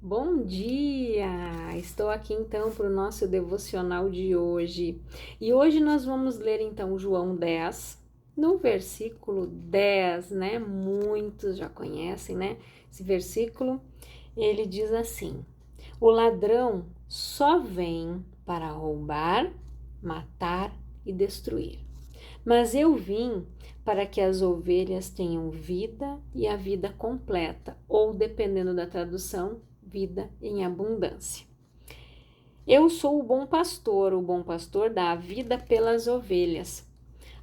Bom dia! Estou aqui então para o nosso devocional de hoje. E hoje nós vamos ler então João 10, no versículo 10, né? Muitos já conhecem, né? Esse versículo, ele diz assim: O ladrão só vem para roubar, matar e destruir. Mas eu vim para que as ovelhas tenham vida e a vida completa, ou dependendo da tradução, vida em abundância. Eu sou o bom pastor dá a vida pelas ovelhas.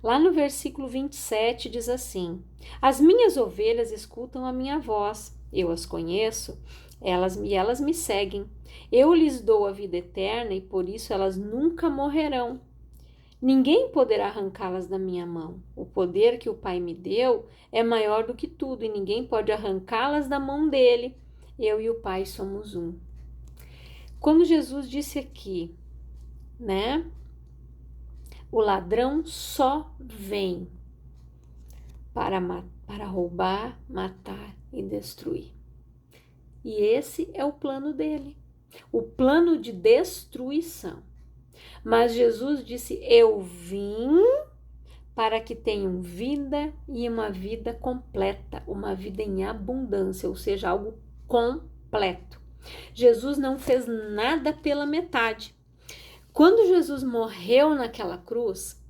Lá no versículo 27 diz assim: As minhas ovelhas escutam a minha voz, eu as conheço, elas me seguem. Eu lhes dou a vida eterna e por isso elas nunca morrerão. Ninguém poderá arrancá-las da minha mão. O poder que o Pai me deu é maior do que tudo e ninguém pode arrancá-las da mão dele. Eu e o Pai somos um. Quando Jesus disse aqui, né? O ladrão só vem para roubar, matar e destruir. E esse é o plano dele, o plano de destruição. Mas Jesus disse: Eu vim para que tenham vida e uma vida completa, uma vida em abundância, ou seja, algo completo. Jesus não fez nada pela metade. Quando Jesus morreu naquela cruz,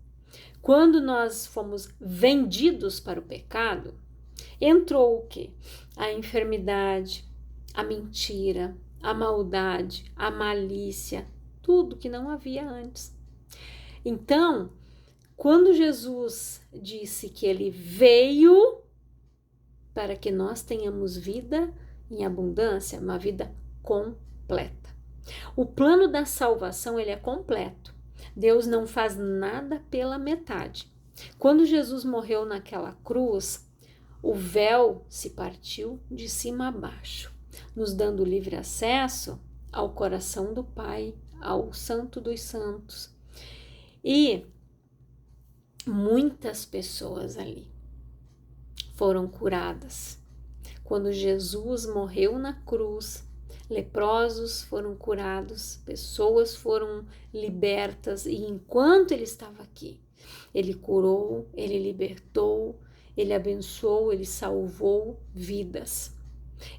quando nós fomos vendidos para o pecado, entrou o quê? A enfermidade, a mentira, a maldade, a malícia, tudo que não havia antes. Então, quando Jesus disse que ele veio para que nós tenhamos vida em abundância, uma vida completa. O plano da salvação, ele é completo. Deus não faz nada pela metade. Quando Jesus morreu naquela cruz, o véu se partiu de cima a baixo, nos dando livre acesso ao coração do Pai, ao Santo dos Santos. E muitas pessoas ali foram curadas. Quando Jesus morreu na cruz, leprosos foram curados, pessoas foram libertas, e enquanto ele estava aqui, ele curou, ele libertou, ele abençoou, ele salvou vidas.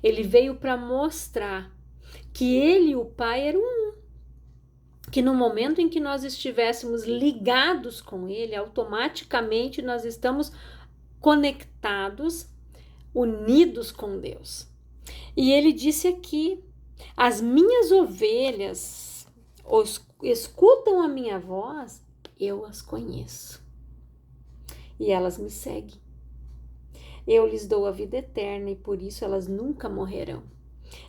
Ele veio para mostrar que ele e o Pai eram um, que no momento em que nós estivéssemos ligados com ele, automaticamente nós estamos conectados, unidos com Deus. E ele disse aqui: as minhas ovelhas escutam a minha voz, eu as conheço e elas me seguem. Eu lhes dou a vida eterna e por isso elas nunca morrerão.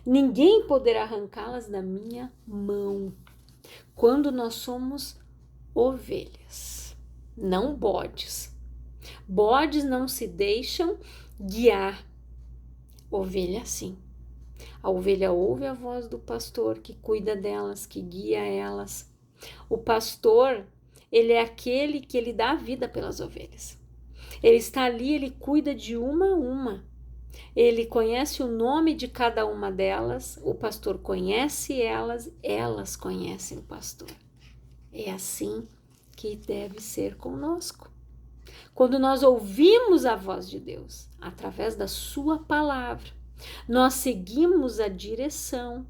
Ninguém poderá arrancá-las da minha mão. Quando nós somos ovelhas, não bodes. Bodes não se deixam guiar. Ovelha sim. A ovelha ouve a voz do pastor que cuida delas, que guia elas. O pastor, ele é aquele que ele dá a vida pelas ovelhas. Ele está ali, ele cuida de uma a uma. Ele conhece o nome de cada uma delas, o pastor conhece elas, elas conhecem o pastor. É assim que deve ser conosco. Quando nós ouvimos a voz de Deus, através da sua palavra, nós seguimos a direção,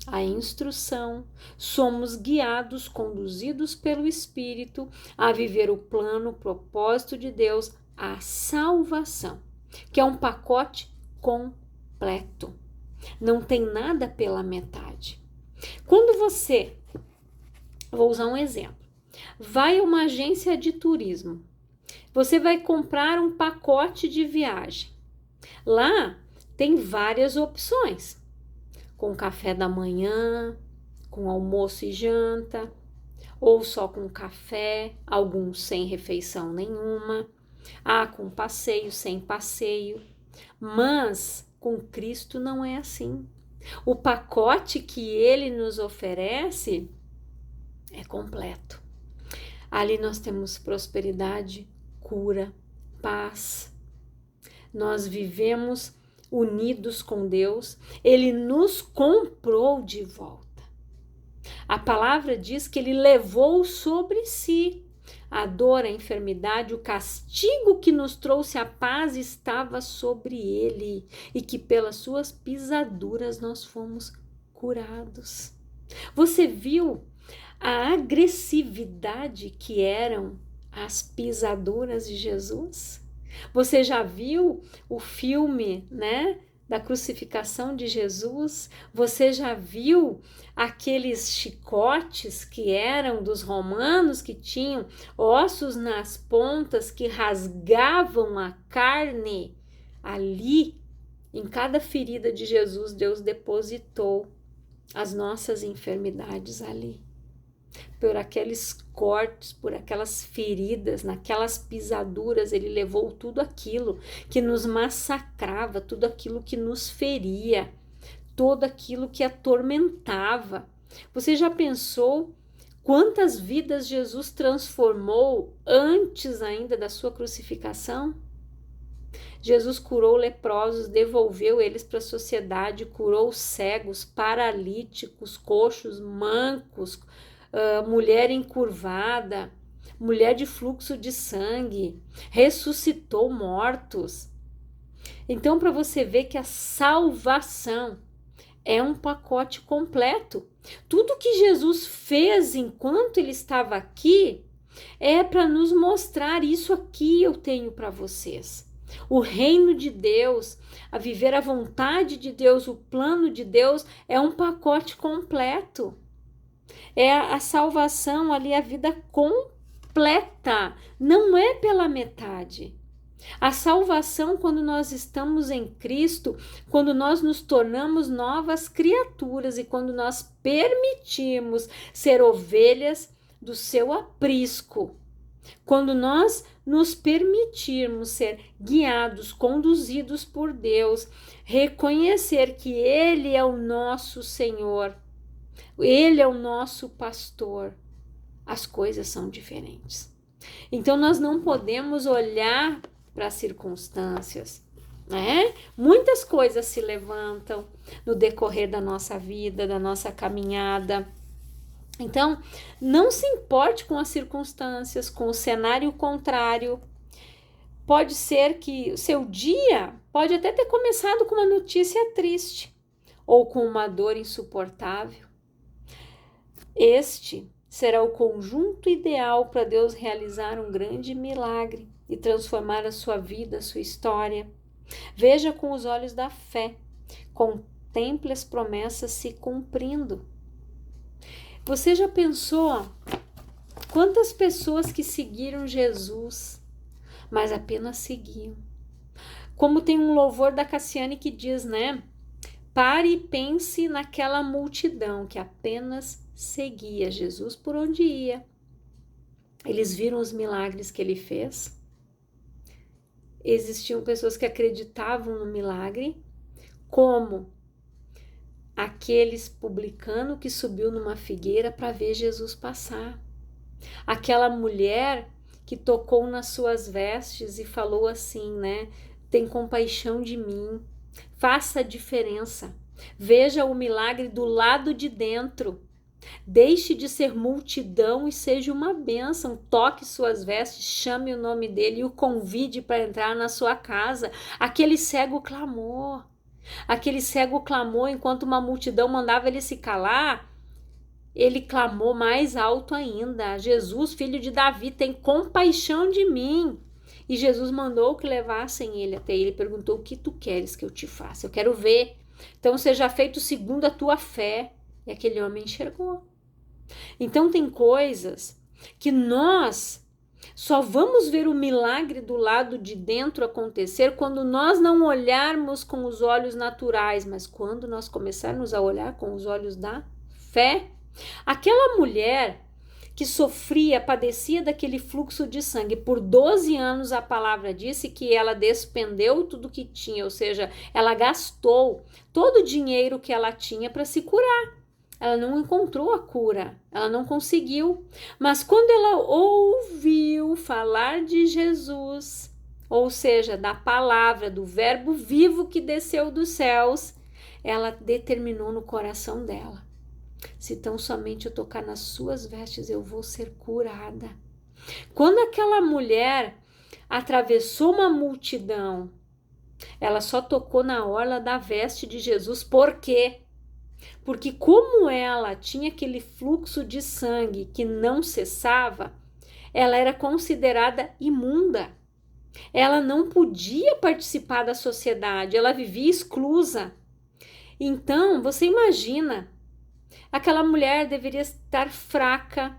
a instrução, somos guiados, conduzidos pelo Espírito a viver o plano, o propósito de Deus, a salvação, que é um pacote completo. Não tem nada pela metade. Quando você, vou usar um exemplo, vai a uma agência de turismo, você vai comprar um pacote de viagem. Lá tem várias opções, com café da manhã, com almoço e janta, ou só com café, alguns sem refeição nenhuma, com passeio, sem passeio. Mas com Cristo não é assim. O pacote que ele nos oferece é completo. Ali nós temos prosperidade, cura, paz. Nós vivemos unidos com Deus, Ele nos comprou de volta. A palavra diz que Ele levou sobre si a dor, a enfermidade, o castigo que nos trouxe a paz estava sobre Ele e que pelas suas pisaduras nós fomos curados. Você viu a agressividade que eram as pisaduras de Jesus? Você já viu o filme, né, da crucificação de Jesus? Você já viu aqueles chicotes que eram dos romanos, que tinham ossos nas pontas, que rasgavam a carne? Ali, em cada ferida de Jesus, Deus depositou as nossas enfermidades ali. Por aqueles cortes, por aquelas feridas, naquelas pisaduras, Ele levou tudo aquilo que nos massacrava, tudo aquilo que nos feria, tudo aquilo que atormentava. Você já pensou quantas vidas Jesus transformou antes ainda da sua crucificação? Jesus curou leprosos, devolveu eles para a sociedade, curou cegos, paralíticos, coxos, mancos, mulher encurvada, mulher de fluxo de sangue, ressuscitou mortos. Então, para você ver que a salvação é um pacote completo. Tudo que Jesus fez enquanto Ele estava aqui é para nos mostrar: isso aqui eu tenho para vocês. O reino de Deus, a viver a vontade de Deus, o plano de Deus é um pacote completo. É a salvação ali, a vida completa, não é pela metade. A salvação, quando nós estamos em Cristo, quando nós nos tornamos novas criaturas e quando nós permitimos ser ovelhas do seu aprisco, quando nós nos permitirmos ser guiados, conduzidos por Deus, reconhecer que Ele é o nosso Senhor, Ele é o nosso pastor, as coisas são diferentes. Então nós não podemos olhar para as circunstâncias, né? Muitas coisas se levantam no decorrer da nossa vida, da nossa caminhada. Então, não se importe com as circunstâncias, com o cenário contrário. Pode ser que o seu dia pode até ter começado com uma notícia triste ou com uma dor insuportável. Este será o conjunto ideal para Deus realizar um grande milagre e transformar a sua vida, a sua história. Veja com os olhos da fé, contemple as promessas se cumprindo. Você já pensou quantas pessoas que seguiram Jesus, mas apenas seguiam? Como tem um louvor da Cassiane que diz, né? Pare e pense naquela multidão que apenas seguia Jesus por onde ia. Eles viram os milagres que ele fez. Existiam pessoas que acreditavam no milagre, como aqueles publicanos que subiu numa figueira para ver Jesus passar. Aquela mulher que tocou nas suas vestes e falou assim, né? Tem compaixão de mim, faça a diferença, veja o milagre do lado de dentro. Deixe de ser multidão e seja uma bênção. Toque suas vestes, chame o nome dele e o convide para entrar na sua casa. Aquele cego clamou. Aquele cego clamou enquanto uma multidão mandava ele se calar. Ele clamou mais alto ainda: Jesus, filho de Davi, tem compaixão de mim. E Jesus mandou que levassem ele até ele. Perguntou: o que tu queres que eu te faça? Eu quero ver. Então seja feito segundo a tua fé. E aquele homem enxergou. Então tem coisas que nós só vamos ver o milagre do lado de dentro acontecer quando nós não olharmos com os olhos naturais, mas quando nós começarmos a olhar com os olhos da fé. Aquela mulher que sofria, padecia daquele fluxo de sangue por 12 anos, a palavra disse que ela despendeu tudo que tinha, ou seja, ela gastou todo o dinheiro que ela tinha para se curar. Ela não encontrou a cura, ela não conseguiu. Mas quando ela ouviu falar de Jesus, ou seja, da palavra, do verbo vivo que desceu dos céus, ela determinou no coração dela: se tão somente eu tocar nas suas vestes, eu vou ser curada. Quando aquela mulher atravessou uma multidão, ela só tocou na orla da veste de Jesus. Por quê? Porque como ela tinha aquele fluxo de sangue que não cessava, ela era considerada imunda. Ela não podia participar da sociedade, ela vivia exclusa. Então, você imagina, aquela mulher deveria estar fraca,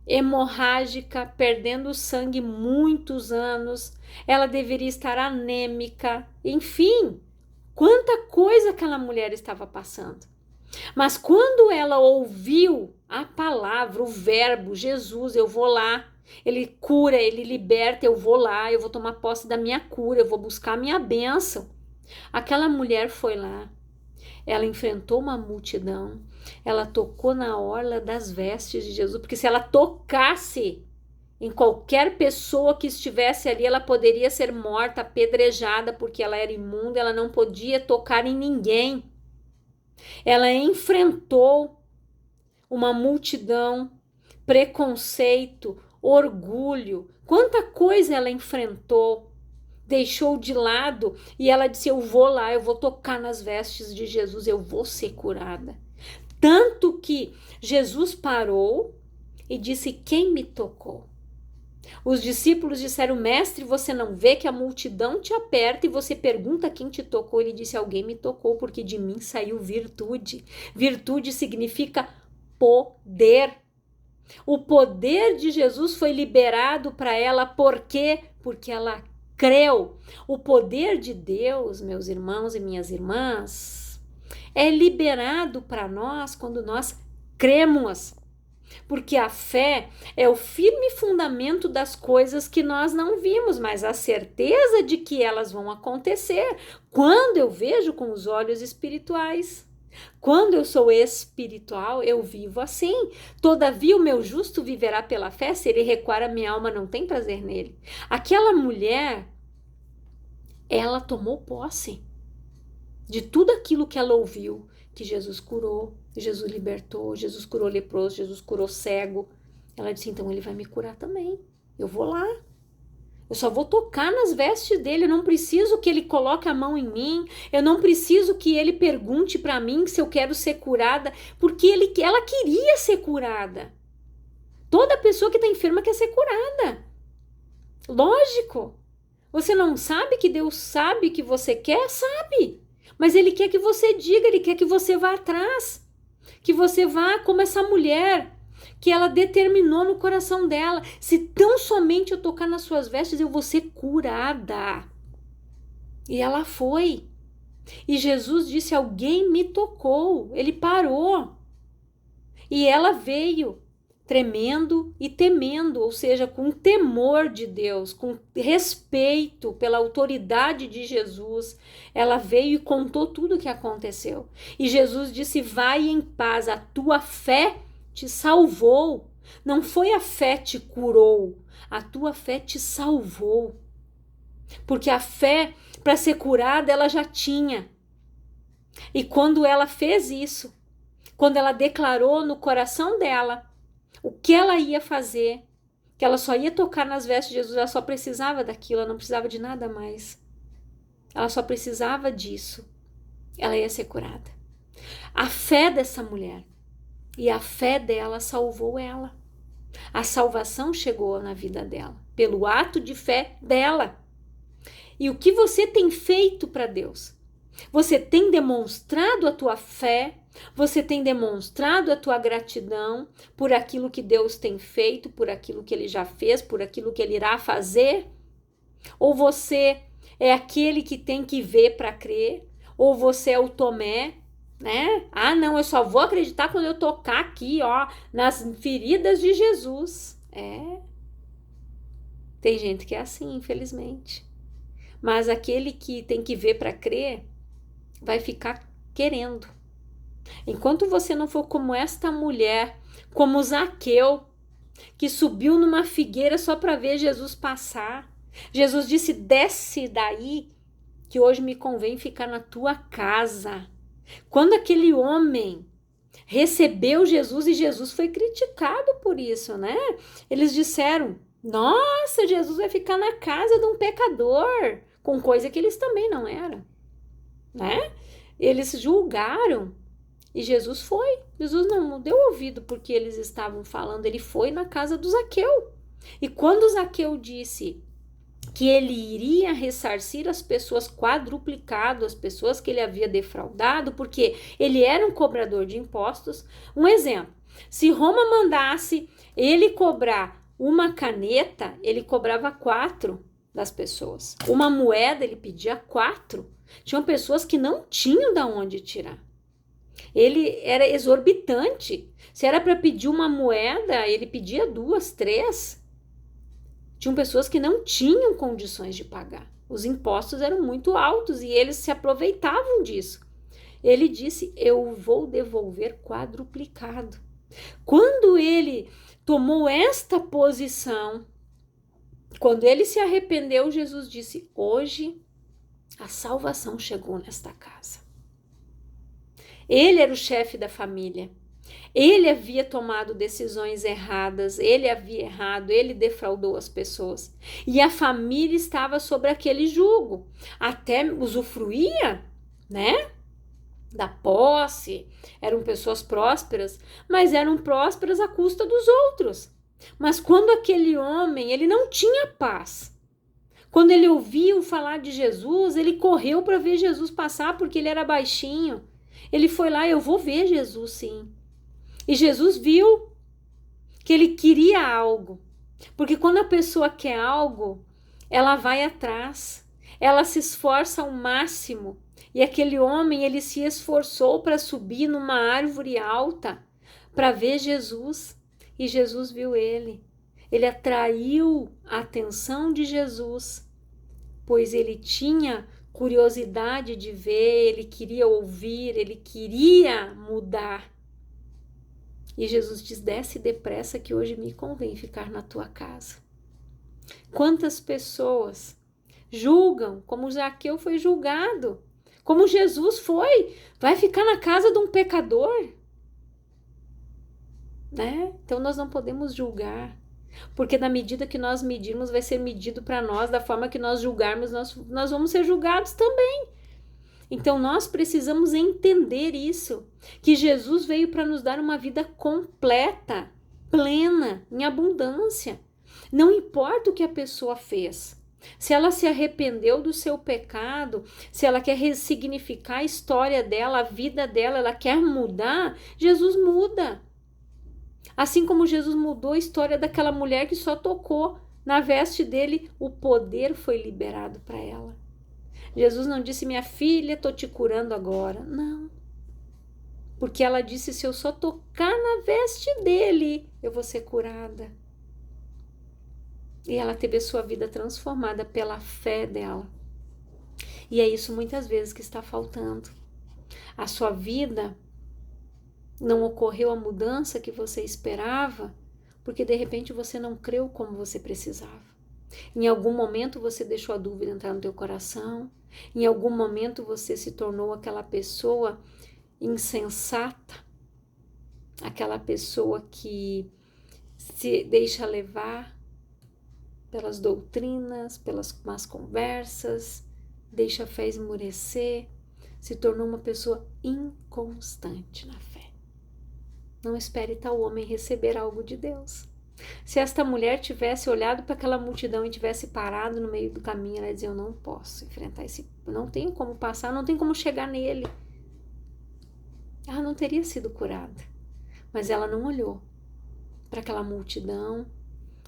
hemorrágica, perdendo sangue muitos anos, ela deveria estar anêmica, enfim, quanta coisa aquela mulher estava passando. Mas quando ela ouviu a palavra, o verbo, Jesus, eu vou lá, ele cura, ele liberta, eu vou lá, eu vou tomar posse da minha cura, eu vou buscar a minha bênção. Aquela mulher foi lá, ela enfrentou uma multidão, ela tocou na orla das vestes de Jesus, porque se ela tocasse em qualquer pessoa que estivesse ali, ela poderia ser morta, apedrejada, porque ela era imunda, ela não podia tocar em ninguém. Ela enfrentou uma multidão, preconceito, orgulho, quanta coisa ela enfrentou, deixou de lado e ela disse: eu vou lá, eu vou tocar nas vestes de Jesus, eu vou ser curada. Tanto que Jesus parou e disse: quem me tocou? Os discípulos disseram: mestre, você não vê que a multidão te aperta e você pergunta quem te tocou? Ele disse: alguém me tocou, porque de mim saiu virtude. Virtude significa poder. O poder de Jesus foi liberado para ela. Por quê? Porque ela creu. O poder de Deus, meus irmãos e minhas irmãs, é liberado para nós quando nós cremos. Porque a fé é o firme fundamento das coisas que nós não vimos, mas a certeza de que elas vão acontecer quando eu vejo com os olhos espirituais. Quando eu sou espiritual, eu vivo assim. Todavia o meu justo viverá pela fé, se ele recuar, a minha alma não tem prazer nele. Aquela mulher, ela tomou posse de tudo aquilo que ela ouviu, que Jesus curou, Jesus libertou, Jesus curou leproso, Jesus curou cego. Ela disse: então ele vai me curar também, eu vou lá. Eu só vou tocar nas vestes dele, eu não preciso que ele coloque a mão em mim, eu não preciso que ele pergunte para mim se eu quero ser curada, porque ela queria ser curada. Toda pessoa que está enferma quer ser curada. Lógico. Você não sabe que Deus sabe que você quer? Sabe. Mas ele quer que você diga, ele quer que você vá atrás. Que você vá como essa mulher, que ela determinou no coração dela: se tão somente eu tocar nas suas vestes, eu vou ser curada. E ela foi. E Jesus disse: alguém me tocou. Ele parou. E ela veio tremendo e temendo, ou seja, com temor de Deus, com respeito pela autoridade de Jesus. Ela veio e contou tudo o que aconteceu. E Jesus disse: vai em paz, a tua fé te salvou. Não foi a fé te curou, a tua fé te salvou. Porque a fé, para ser curada, ela já tinha. E quando ela fez isso, quando ela declarou no coração dela o que ela ia fazer, que ela só ia tocar nas vestes de Jesus, ela só precisava daquilo, ela não precisava de nada mais. Ela só precisava disso. Ela ia ser curada. A fé dessa mulher e a fé dela salvou ela. A salvação chegou na vida dela, pelo ato de fé dela. E o que você tem feito para Deus? Você tem demonstrado a tua fé? Você tem demonstrado a tua gratidão por aquilo que Deus tem feito, por aquilo que Ele já fez, por aquilo que Ele irá fazer? Ou você é aquele que tem que ver para crer? Ou você é o Tomé, né? Ah, não, eu só vou acreditar quando eu tocar aqui, ó, nas feridas de Jesus. Tem gente que é assim, infelizmente. Mas aquele que tem que ver para crer vai ficar querendo. Enquanto você não for como esta mulher, como Zaqueu, que subiu numa figueira só para ver Jesus passar, Jesus disse, desce daí, que hoje me convém ficar na tua casa. Quando aquele homem recebeu Jesus, e Jesus foi criticado por isso, né? Eles disseram, nossa, Jesus vai ficar na casa de um pecador, com coisa que eles também não eram, né? Eles julgaram e Jesus foi. Jesus não deu ouvido porque eles estavam falando, ele foi na casa do Zaqueu. E quando Zaqueu disse que ele iria ressarcir as pessoas, quadruplicado as pessoas que ele havia defraudado, porque ele era um cobrador de impostos. Um exemplo, se Roma mandasse ele cobrar uma caneta, ele cobrava 4 das pessoas. Uma moeda, ele pedia 4. Tinham pessoas que não tinham de onde tirar. Ele era exorbitante. Se era para pedir uma moeda, ele pedia 2, 3. Tinham pessoas que não tinham condições de pagar. Os impostos eram muito altos e eles se aproveitavam disso. Ele disse, eu vou devolver quadruplicado. Quando ele tomou esta posição, quando ele se arrependeu, Jesus disse, hoje a salvação chegou nesta casa. Ele era o chefe da família. Ele havia tomado decisões erradas, ele havia errado, ele defraudou as pessoas. E a família estava sobre aquele jugo. Até usufruía, né? Da posse. Eram pessoas prósperas, mas eram prósperas à custa dos outros. Mas quando aquele homem, ele não tinha paz. Quando ele ouviu falar de Jesus, ele correu para ver Jesus passar porque ele era baixinho. Ele foi lá, eu vou ver Jesus, sim. E Jesus viu que ele queria algo. Porque quando a pessoa quer algo, ela vai atrás. Ela se esforça ao máximo. E aquele homem, ele se esforçou para subir numa árvore alta para ver Jesus. E Jesus viu ele. Ele atraiu a atenção de Jesus, pois ele tinha curiosidade de ver, ele queria ouvir, ele queria mudar. E Jesus diz, desce depressa que hoje me convém ficar na tua casa. Quantas pessoas julgam como Zaqueu foi julgado, como Jesus foi, vai ficar na casa de um pecador, né? Então nós não podemos julgar, porque na medida que nós medirmos, vai ser medido para nós, da forma que nós julgarmos, nós vamos ser julgados também. Então nós precisamos entender isso, que Jesus veio para nos dar uma vida completa, plena, em abundância. Não importa o que a pessoa fez, se ela se arrependeu do seu pecado, se ela quer ressignificar a história dela, a vida dela, ela quer mudar, Jesus muda. Assim como Jesus mudou a história daquela mulher que só tocou na veste dele, o poder foi liberado para ela. Jesus não disse, minha filha, estou te curando agora. Não. Porque ela disse, se eu só tocar na veste dele, eu vou ser curada. E ela teve a sua vida transformada pela fé dela. E é isso muitas vezes que está faltando. A sua vida não ocorreu a mudança que você esperava, porque de repente você não creu como você precisava. Em algum momento você deixou a dúvida entrar no teu coração. Em algum momento você se tornou aquela pessoa insensata, aquela pessoa que se deixa levar pelas doutrinas, pelas más conversas, deixa a fé esmurecer, se tornou uma pessoa inconstante na fé. Não espere tal homem receber algo de Deus. Se esta mulher tivesse olhado para aquela multidão e tivesse parado no meio do caminho, ela ia dizer, eu não posso enfrentar não tenho como passar, não tenho como chegar nele. Ela não teria sido curada, mas ela não olhou para aquela multidão,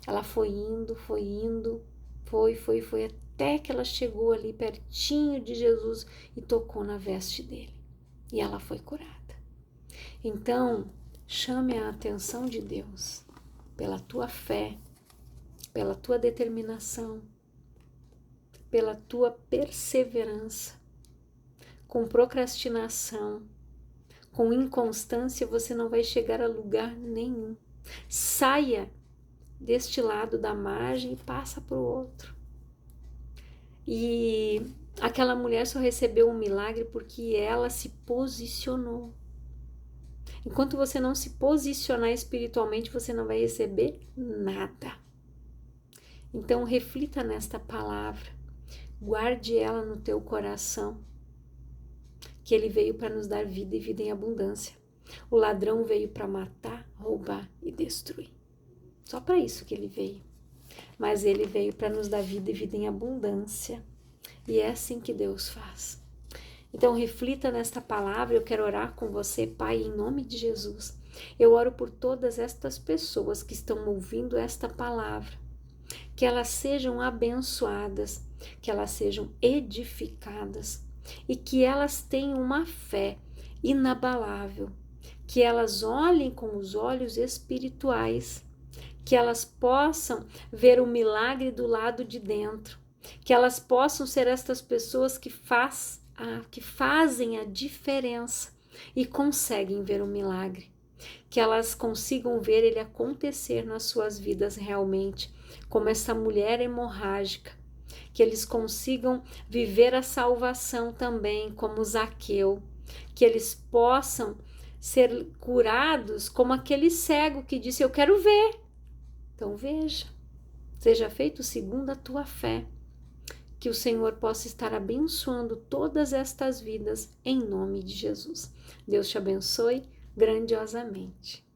ela foi indo, foi, até que ela chegou ali pertinho de Jesus e tocou na veste dele, e ela foi curada. Então, chame a atenção de Deus pela tua fé, pela tua determinação, pela tua perseverança. Com procrastinação, com inconstância, você não vai chegar a lugar nenhum. Saia deste lado da margem e passa para o outro. E aquela mulher só recebeu um milagre porque ela se posicionou. Enquanto você não se posicionar espiritualmente, você não vai receber nada. Então reflita nesta palavra, guarde ela no teu coração, que ele veio para nos dar vida e vida em abundância. O ladrão veio para matar, roubar e destruir. Só para isso que ele veio. Mas ele veio para nos dar vida e vida em abundância. E é assim que Deus faz. Então reflita nesta palavra, eu quero orar com você, Pai, em nome de Jesus. Eu oro por todas estas pessoas que estão ouvindo esta palavra, que elas sejam abençoadas, que elas sejam edificadas e que elas tenham uma fé inabalável, que elas olhem com os olhos espirituais, que elas possam ver o milagre do lado de dentro, que elas possam ser estas pessoas que fazem a diferença e conseguem ver o milagre, que elas consigam ver ele acontecer nas suas vidas realmente, como essa mulher hemorrágica, que eles consigam viver a salvação também, como Zaqueu, que eles possam ser curados como aquele cego que disse, eu quero ver. Então veja, seja feito segundo a tua fé, que o Senhor possa estar abençoando todas estas vidas em nome de Jesus. Deus te abençoe grandiosamente.